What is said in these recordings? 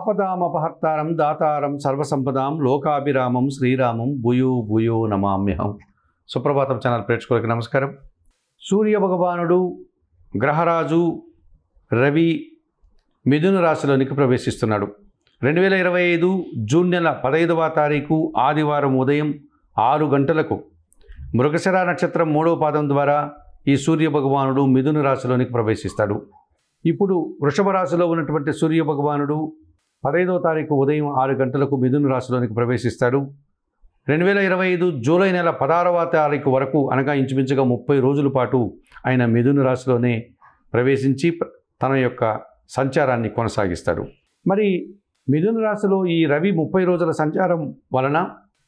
ఆపదామపహర్తారం దాతారం సర్వసంపదాం లోకాభిరామం శ్రీరామం భూయో భూయో నమామ్యహం. సుప్రభాతం ఛానల్ ప్రేక్షకులకి నమస్కారం. సూర్య భగవానుడు గ్రహరాజు రవి మిథున రాశిలోనికి ప్రవేశిస్తున్నాడు. 2025 జూన్ నెల 15వ తారీఖు ఆదివారం ఉదయం 6 గంటలకు మృగశిర నక్షత్రం 3వ పాదం ద్వారా ఈ సూర్య భగవానుడు మిథున రాశిలోనికి ప్రవేశిస్తాడు. ఇప్పుడు వృషభ రాశిలో ఉన్నటువంటి సూర్య భగవానుడు 15వ తారీఖు ఉదయం 6 గంటలకు మిథున రాశిలోనికి ప్రవేశిస్తాడు. 2025 జూలై నెల 16వ తారీఖు వరకు అనగా ఇంచుమించుగా 30 రోజుల పాటు ఆయన మిథున రాశిలోనే ప్రవేశించి తన యొక్క సంచారాన్ని కొనసాగిస్తాడు. మరి మిథున రాశిలో ఈ రవి 30 రోజుల సంచారం వలన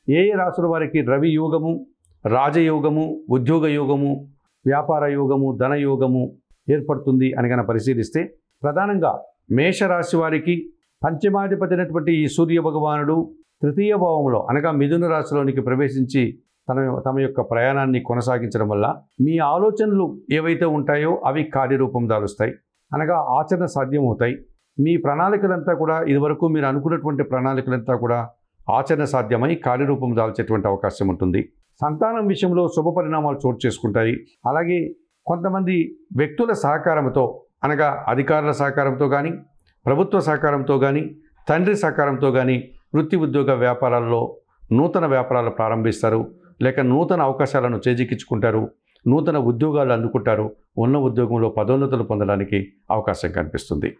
ఏ రాశుల వారికి రవి యోగము, రాజయోగము, ఉద్యోగ యోగము, వ్యాపార యోగము, ధన యోగము ఏర్పడుతుంది అని కనుక పరిశీలిస్తే ప్రధానంగా మేషరాశి వారికి పంచమాధిపతి అయినటువంటి ఈ సూర్య భగవానుడు తృతీయ భావంలో అనగా మిథున రాశిలోనికి ప్రవేశించి తమ యొక్క ప్రయాణాన్ని కొనసాగించడం వల్ల మీ ఆలోచనలు ఏవైతే ఉంటాయో అవి కార్యరూపం దాలుస్తాయి, అనగా ఆచరణ సాధ్యమవుతాయి. మీ ప్రణాళికలంతా కూడా ఇదివరకు మీరు అనుకున్నటువంటి ప్రణాళికలంతా కూడా ఆచరణ సాధ్యమై కార్యరూపం దాల్చేటువంటి అవకాశం ఉంటుంది. సంతానం విషయంలో శుభ పరిణామాలు చోటు చేసుకుంటాయి. అలాగే కొంతమంది వ్యక్తుల సహకారంతో అనగా అధికారుల సహకారంతో కానీ, ప్రభుత్వ సహకారంతో కానీ, తండ్రి సహకారంతో కానీ వృత్తి ఉద్యోగ వ్యాపారాల్లో నూతన వ్యాపారాలు ప్రారంభిస్తారు, లేక నూతన అవకాశాలను చేజిక్కించుకుంటారు, నూతన ఉద్యోగాలు అందుకుంటారు, ఉన్న ఉద్యోగంలో పదోన్నతులు పొందడానికి అవకాశం కనిపిస్తుంది.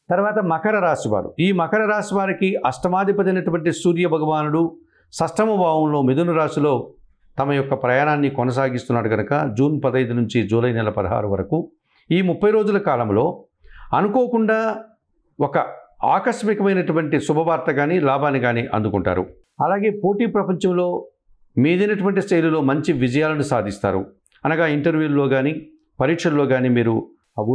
తర్వాత మకర రాశి వారు, ఈ మకర రాశి వారికి అష్టమాధిపతి అయినటువంటి సూర్య భగవానుడు షష్టమ భావంలో మిథున రాశిలో తమ యొక్క ప్రయాణాన్ని కొనసాగిస్తున్నాడు కనుక జూన్ 15 నుంచి జూలై నెల 16 వరకు ఈ 30 రోజుల కాలంలో అనుకోకుండా ఒక ఆకస్మికమైనటువంటి శుభవార్త కానీ లాభాన్ని కానీ అందుకుంటారు. అలాగే పోటీ ప్రపంచంలో మీదైనటువంటి శైలిలో మంచి విజయాలను సాధిస్తారు. అనగా ఇంటర్వ్యూల్లో కానీ పరీక్షల్లో కానీ మీరు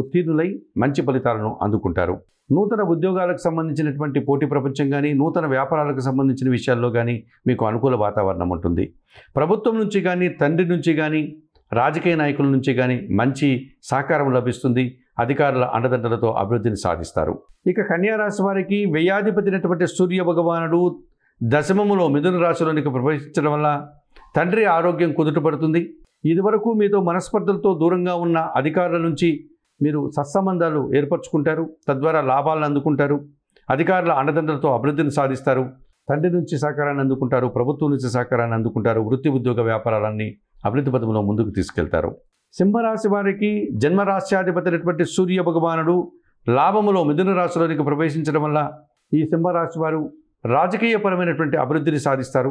ఉత్తీర్ణులై మంచి ఫలితాలను అందుకుంటారు. నూతన ఉద్యోగాలకు సంబంధించినటువంటి పోటీ ప్రపంచం కానీ, నూతన వ్యాపారాలకు సంబంధించిన విషయాల్లో కానీ మీకు అనుకూల వాతావరణం ఉంటుంది. ప్రభుత్వం నుంచి కానీ, తండ్రి నుంచి కానీ, రాజకీయ నాయకుల నుంచి కానీ మంచి సహకారం లభిస్తుంది. అధికారుల అండదండలతో అభివృద్ధిని సాధిస్తారు. ఇక కన్యా రాశి వారికి వ్యయాధిపతి అయినటువంటి సూర్య భగవానుడు దశమములో మిథున రాశిలోనికి ప్రవేశించడం వల్ల తండ్రి ఆరోగ్యం కుదుటపడుతుంది. ఇదివరకు మీతో మనస్పర్ధలతో దూరంగా ఉన్న అధికారుల నుంచి మీరు సత్సంబంధాలు ఏర్పరచుకుంటారు, తద్వారా లాభాలను అందుకుంటారు. అధికారుల అండదండలతో అభివృద్ధిని సాధిస్తారు. తండ్రి నుంచి సహకారాన్ని అందుకుంటారు, ప్రభుత్వం నుంచి సహకారాన్ని అందుకుంటారు. వృత్తి ఉద్యోగ వ్యాపారాలన్నీ అభివృద్ధి పథంలో ముందుకు తీసుకెళ్తారు. సింహరాశి వారికి జన్మరాశ్యాధిపతి అయినటువంటి సూర్య భగవానుడు లాభములో మిథున రాశిలోనికి ప్రవేశించడం వల్ల ఈ సింహరాశి వారు రాజకీయపరమైనటువంటి అభివృద్ధిని సాధిస్తారు.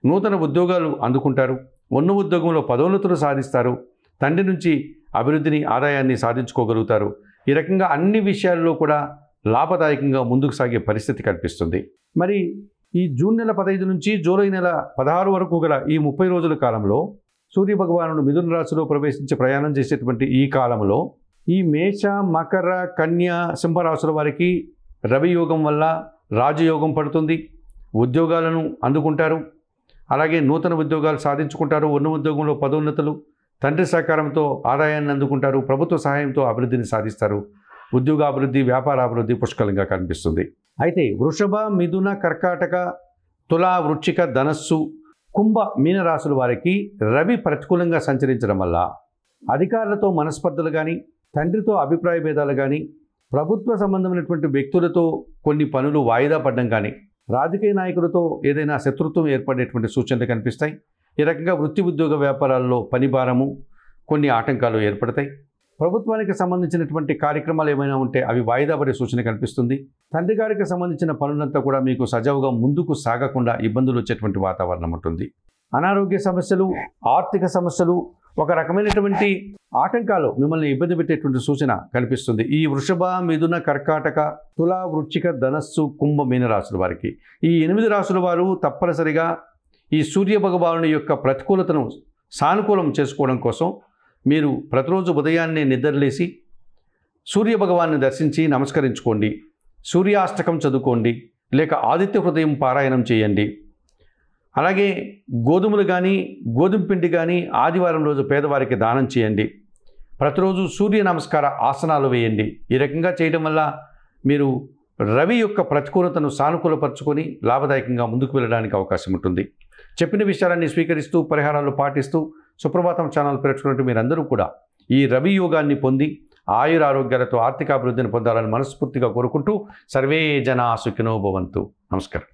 నూతన ఉద్యోగాలు అందుకుంటారు. ఉన్న ఉద్యోగంలో పదోన్నతులు సాధిస్తారు. తండ్రి నుంచి అభివృద్ధిని, ఆదాయాన్ని సాధించుకోగలుగుతారు. ఈ రకంగా అన్ని విషయాల్లో కూడా లాభదాయకంగా ముందుకు సాగే పరిస్థితి కనిపిస్తుంది. మరి ఈ జూన్ నెల 15 నుంచి జూలై నెల 16 వరకు గల ఈ 30 రోజుల కాలంలో సూర్య భగవానుడు మిథున రాశిలో ప్రవేశించి ప్రయాణం చేసేటువంటి ఈ కాలంలో ఈ మేష, మకర, కన్య, సింహరాశుల వారికి రవి యోగం వల్ల రాజయోగం పడుతుంది. ఉద్యోగాలను అందుకుంటారు. అలాగే నూతన ఉద్యోగాలు సాధించుకుంటారు. ఉన్న ఉద్యోగంలో పదోన్నతులు, తండ్రి సహకారంతో ఆదాయాన్ని అందుకుంటారు. ప్రభుత్వ సహాయంతో అభివృద్ధిని సాధిస్తారు. ఉద్యోగాభివృద్ధి, వ్యాపారాభివృద్ధి పుష్కలంగా కనిపిస్తుంది. అయితే వృషభ, మిథున, కర్కాటక, తుల, వృశ్చిక, ధనస్సు, కుంభ, మీన రాశుల వారికి రవి ప్రతికూలంగా సంచరించడం వల్ల అధికారులతో మనస్పర్ధలు కానీ, తండ్రితో అభిప్రాయ భేదాలు కానీ, ప్రభుత్వ సంబంధమైనటువంటి వ్యక్తులతో కొన్ని పనులు వాయిదా పడడం కానీ, రాజకీయ నాయకులతో ఏదైనా శత్రుత్వం ఏర్పడేటువంటి సూచనలు కనిపిస్తాయి. ఈ రకంగా వృత్తి ఉద్యోగ వ్యాపారాల్లో పని భారము, కొన్ని ఆటంకాలు ఏర్పడతాయి. ప్రభుత్వానికి సంబంధించినటువంటి కార్యక్రమాలు ఏమైనా ఉంటే అవి వాయిదా పడే సూచన కనిపిస్తుంది. తండ్రి గారికి సంబంధించిన పనులంతా కూడా మీకు సజావుగా ముందుకు సాగకుండా ఇబ్బందులు వచ్చేటువంటి వాతావరణం ఉంటుంది. అనారోగ్య సమస్యలు, ఆర్థిక సమస్యలు, ఒక రకమైనటువంటి ఆటంకాలు మిమ్మల్ని ఇబ్బంది పెట్టేటువంటి సూచన కనిపిస్తుంది. ఈ వృషభ, మిథున, కర్కాటక, తుల, వృశ్చిక, ధనస్సు, కుంభ, మీన రాశుల వారికి ఈ 8 రాశుల వారు తప్పనిసరిగా ఈ సూర్య భగవానుని యొక్క ప్రతికూలతను సానుకూలం చేసుకోవడం కోసం మీరు ప్రతిరోజు ఉదయాన్నే నిద్రలేసి సూర్య భగవాన్ని దర్శించి నమస్కరించుకోండి. సూర్యాష్టకం చదువుకోండి, లేక ఆదిత్య హృదయం పారాయణం చేయండి. అలాగే గోధుమలు కానీ, గోధుమ పిండి కానీ ఆదివారం రోజు పేదవారికి దానం చేయండి. ప్రతిరోజు సూర్య నమస్కార ఆసనాలు వేయండి. ఈ రకంగా చేయడం వల్ల మీరు రవి యొక్క ప్రతికూలతను సానుకూలపరుచుకొని లాభదాయకంగా ముందుకు వెళ్ళడానికి అవకాశం ఉంటుంది. చెప్పిన విషయాలన్నీ స్వీకరిస్తూ పరిహారాలు పాటిస్తూ సుప్రభాతం ఛానల్ పేర్చుకున్నట్టు మీరందరూ కూడా ఈ రవి యోగాన్ని పొంది ఆయురారోగ్యాలతో ఆర్థికాభివృద్ధిని పొందాలని మనస్ఫూర్తిగా కోరుకుంటూ సర్వే జనా సుఖినో భవంతు. నమస్కారం.